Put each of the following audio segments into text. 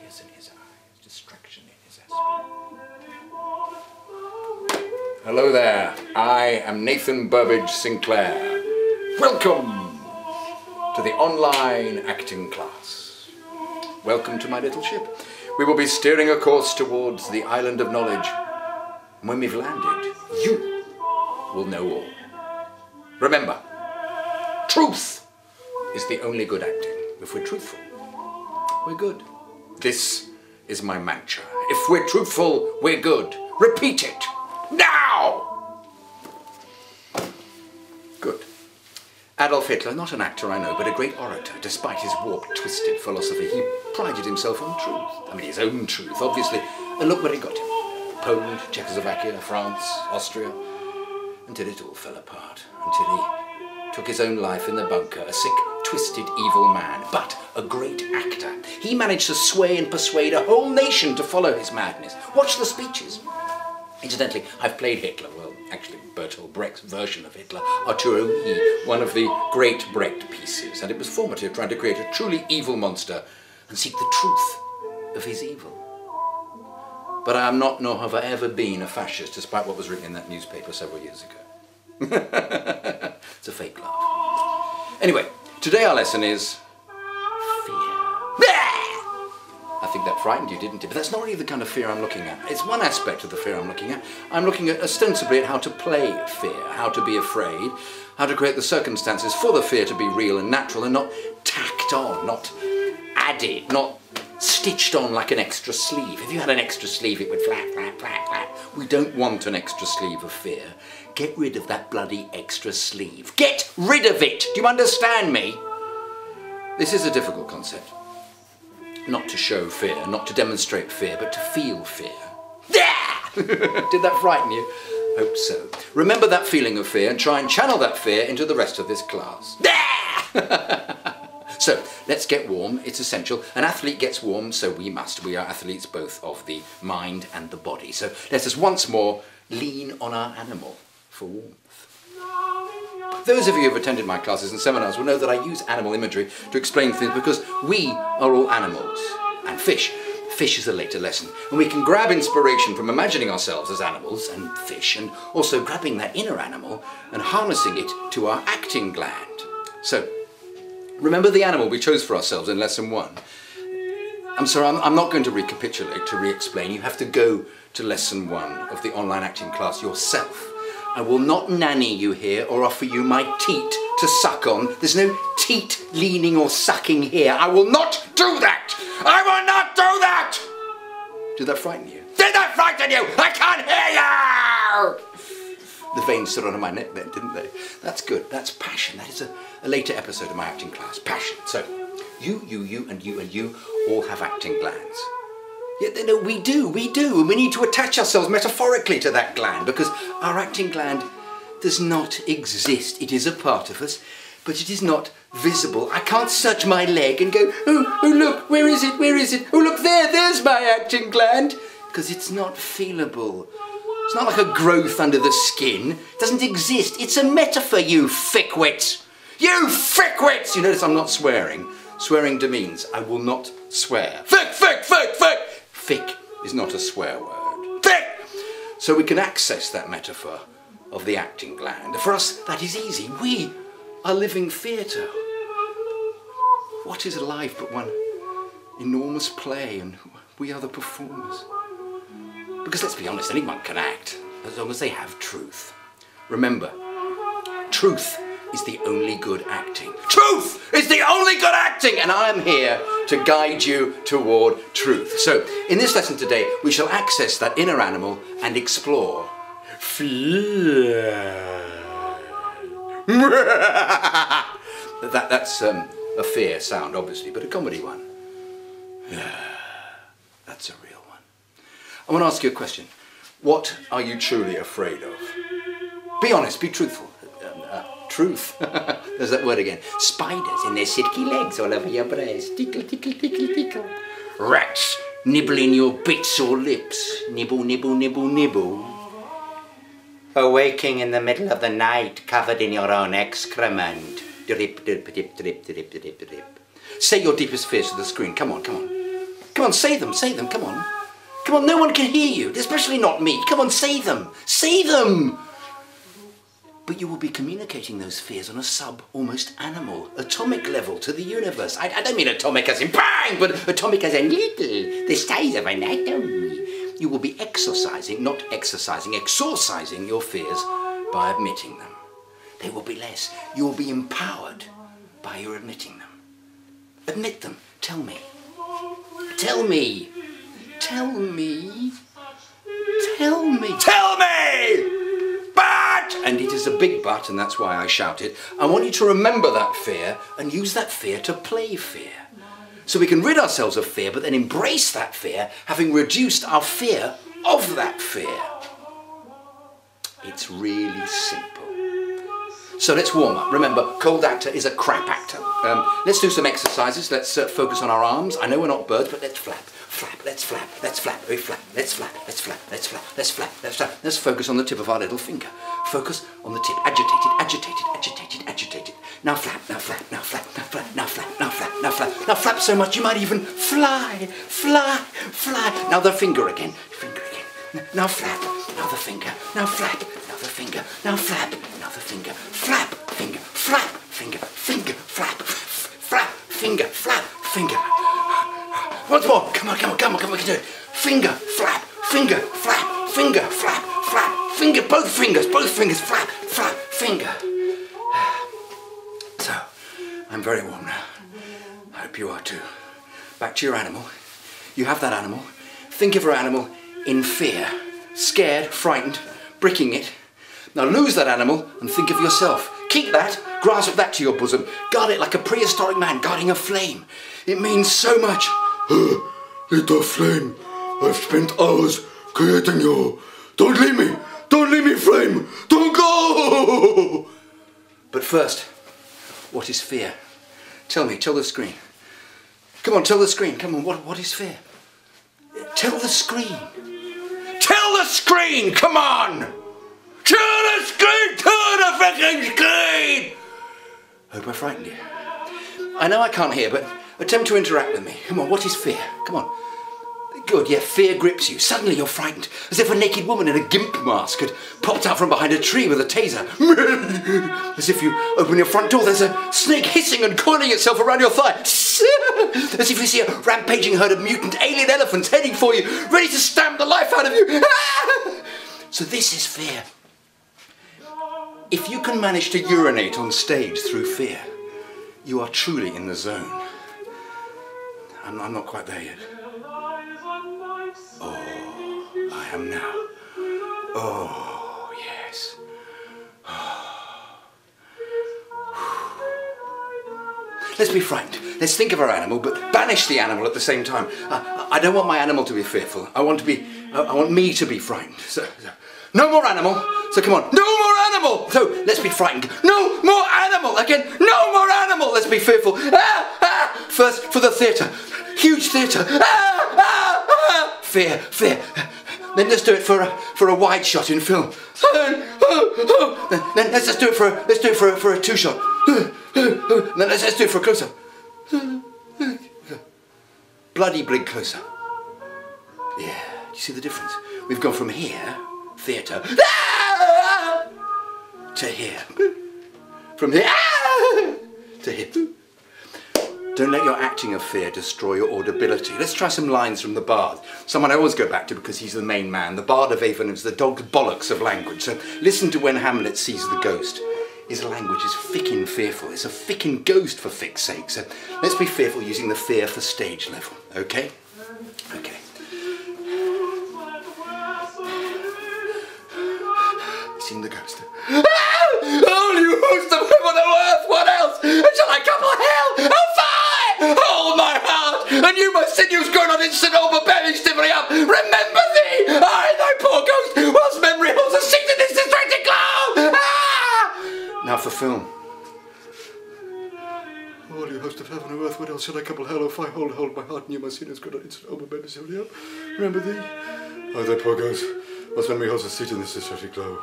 tears in his eyes, distraction in his aspect. Hello there, I am Nathan B Sinclaire. Welcome to the online acting class. Welcome to my little ship. We will be steering a course towards the island of knowledge. And when we've landed, you will know all. Remember, truth is the only good acting. If we're truthful, we're good. This is my mantra. If we're truthful, we're good. Repeat it. Now! Good. Adolf Hitler, not an actor I know, but a great orator. Despite his warped, twisted philosophy, he prided himself on truth. I mean, his own truth, obviously. And look where it got him. Poland, Czechoslovakia, France, Austria, until it all fell apart. Until he took his own life in the bunker, a sick, twisted, evil man, but a great actor. He managed to sway and persuade a whole nation to follow his madness. Watch the speeches. Incidentally, I've played Hitler, well, actually Bertolt Brecht's version of Hitler, Arturo E, one of the great Brecht pieces, and it was formative, trying to create a truly evil monster and seek the truth of his evil. But I am not, nor have I ever been, a fascist, despite what was written in that newspaper several years ago. It's a fake laugh. Anyway, today our lesson is fear. I think that frightened you, didn't it? But that's not really the kind of fear I'm looking at. It's one aspect of the fear I'm looking at. I'm looking at ostensibly at how to play fear, how to be afraid, how to create the circumstances for the fear to be real and natural and not tacked on, not added, not stitched on like an extra sleeve. If you had an extra sleeve, it would flap, flap, flap, flap. We don't want an extra sleeve of fear. Get rid of that bloody extra sleeve. Get rid of it! Do you understand me? This is a difficult concept. Not to show fear, not to demonstrate fear, but to feel fear. Did that frighten you? Hope so. Remember that feeling of fear and try and channel that fear into the rest of this class. So, let's get warm. It's essential. An athlete gets warm, so we must. We are athletes both of the mind and the body. So let us once more lean on our animal for warmth. Those of you who have attended my classes and seminars will know that I use animal imagery to explain things because we are all animals. And fish. Fish is a later lesson. And we can grab inspiration from imagining ourselves as animals and fish, and also grabbing that inner animal and harnessing it to our acting gland. So, remember the animal we chose for ourselves in lesson 1. I'm sorry, I'm not going to recapitulate, to re-explain. You have to go to lesson 1 of the online acting class yourself. I will not nanny you here or offer you my teat to suck on. There's no teat leaning or sucking here. I will not do that! I will not do that! Did that frighten you? Did that frighten you? I can't hear you! The veins stood onto my neck then, didn't they? That's good. That's passion. That is a later episode of my acting class. Passion. So, you, and you all have acting glands. Yeah, no, we do, and we need to attach ourselves metaphorically to that gland because our acting gland does not exist. It is a part of us, but it is not visible. I can't search my leg and go, oh look, where is it, where is it? Oh look, there's my acting gland, because it's not feelable. It's not like a growth under the skin. It doesn't exist. It's a metaphor, you fickwits. You fickwits! You notice I'm not swearing. Swearing demeans I will not swear. Fick, fick, fick, fick! Fick is not a swear word. Fick! So we can access that metaphor of the acting gland. For us, that is easy. We are living theatre. What is alive but one enormous play, and we are the performers. Because let's be honest, anyone can act, as long as they have truth. Remember, truth is the only good acting. Truth is the only good acting! And I am here to guide you toward truth. So, in this lesson today, we shall access that inner animal and explore fear. That's a fear sound, obviously, but a comedy one. That's a real one. I want to ask you a question. What are you truly afraid of? Be honest, be truthful. Truth. There's that word again. Spiders in their silky legs all over your breast. Tickle, tickle, tickle, tickle. Rats nibbling your bits or lips. Nibble, nibble, nibble, nibble. Awaking in the middle of the night, covered in your own excrement. Drip, drip, drip, drip, drip, drip, drip. Say your deepest fears to the screen. Come on, come on. Come on, say them, come on. Come on, no one can hear you, especially not me. Come on, say them, say them. But you will be communicating those fears on a almost animal, atomic level to the universe. I don't mean atomic as in bang, but atomic as in little, the size of an atom. You will be exorcising your fears by admitting them. They will be less. You will be empowered by your admitting them. Admit them. Tell me. Tell me. Tell me. Tell me. Tell me! But! And it is a big but, and that's why I shouted. I want you to remember that fear and use that fear to play fear. So we can rid ourselves of fear, but then embrace that fear, having reduced our fear of that fear. It's really simple. So let's warm up. Remember, cold actor is a crap actor. Let's do some exercises. Let's focus on our arms. I know we're not birds, but let's flap. Flap, let's flap, let's flap, we flap, let's flap, let's flap, let's flap, let's flap, let's flap. Let's focus on the tip of our little finger. Focus on the tip. Agitated, agitated, agitated, agitated. Now flap, now flap, now flap, now flap, now flap, now flap, now flap. Now flap so much you might even fly, fly, fly. Now the finger again, finger again. Now flap, now the finger, now flap, now the finger, now flap, now the finger, flap, finger, flap, finger, finger, flap, flap, finger, flap, finger. Once more, come on, come on, come on, come on, we can do it. Finger, flap, finger, flap, finger, flap, flap, finger, both fingers, flap, flap, finger. So, I'm very warm now. I hope you are too. Back to your animal. You have that animal. Think of your animal in fear, scared, frightened, bricking it. Now lose that animal and think of yourself. Keep that, grasp that to your bosom, guard it like a prehistoric man guarding a flame. It means so much. Little flame, I've spent hours creating you. Don't leave me, flame, don't go! But first, what is fear? Tell me, tell the screen. Come on, tell the screen, come on, what is fear? Tell the screen. Tell the screen, come on! Tell the screen, tell the freaking screen! Hope I frightened you. I know I can't hear, but attempt to interact with me. Come on, what is fear? Come on. Good, yeah, fear grips you. Suddenly you're frightened, as if a naked woman in a gimp mask had popped out from behind a tree with a taser. As if you open your front door, there's a snake hissing and coiling itself around your thigh. As if you see a rampaging herd of mutant alien elephants heading for you, ready to stamp the life out of you. So this is fear. If you can manage to urinate on stage through fear, you are truly in the zone. I'm not quite there yet. Oh, I am now. Oh, yes. Let's be frightened. Let's think of our animal, but banish the animal at the same time. I don't want my animal to be fearful. I want me to be frightened. So, no more animal. So come on, no more animal. So let's be frightened. No more animal. Again, no more animal. Let's be fearful. First for the theatre. Huge theatre. Fear, fear. Then let's do it for a wide shot in film. Then let's do it for a two shot. Then let's do it for a close up. Bloody big close up. Yeah, you see the difference? We've gone from here, theatre, to here. From here to here. Don't let your acting of fear destroy your audibility. Let's try some lines from the Bard. Someone I always go back to because he's the main man. The Bard of Avon is the dog's bollocks of language. So listen to when Hamlet sees the ghost. His language is fickin' fearful. It's a fickin' ghost for fick's sake. So let's be fearful using the fear for stage level. Okay? Okay. Seen the ghost. Oh, you host of heaven and earth, what else? Shall I couple hell? Oh, fire! Hold my heart, and you my sinews grown on instant overbearing stiffly up. Remember thee, I, thy poor ghost, whilst memory holds a seat in this distracted cloud. Now for film. Oh, you host of heaven and earth, what else shall I couple hell? Oh, fire! Hold my heart, and you my sinews grown on instant overbearing stiffly up. Remember thee, I, thy poor ghost, whilst memory holds a seat in this distracted cloud.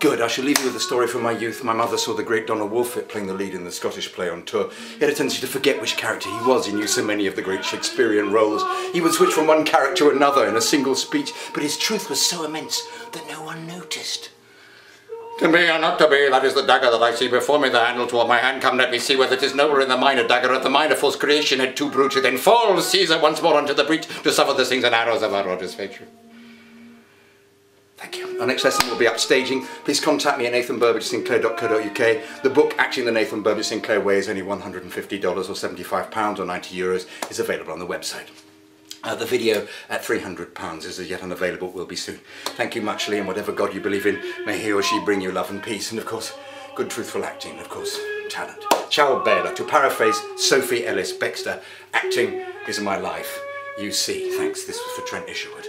Good, I shall leave you with a story from my youth. My mother saw the great Donald Wolfett playing the lead in the Scottish play on tour. He had a tendency to forget which character he was. He knew so many of the great Shakespearean roles. He would switch from one character to another in a single speech, but his truth was so immense that no one noticed. To be or not to be, that is the dagger that I see before me, the handle toward my hand. Come, let me see whether it is nowhere in the minor dagger. At the minor false creation had two brooches, then falls Caesar once more unto the breach to suffer the slings and arrows of our Roger's fate. Thank you. Our next lesson will be upstaging. Please contact me at nathanburbagesinclair.co.uk. The book, Acting the Nathan Burbage Sinclair Way, is only $150 or £75 or €90, is available on the website. The video at £300 is as yet unavailable, will be soon. Thank you muchly, and whatever God you believe in, may he or she bring you love and peace, and of course, good truthful acting, and of course, talent. Ciao bella. To paraphrase Sophie Ellis Bextor, acting is my life, you see. Thanks, this was for Trent Isherwood.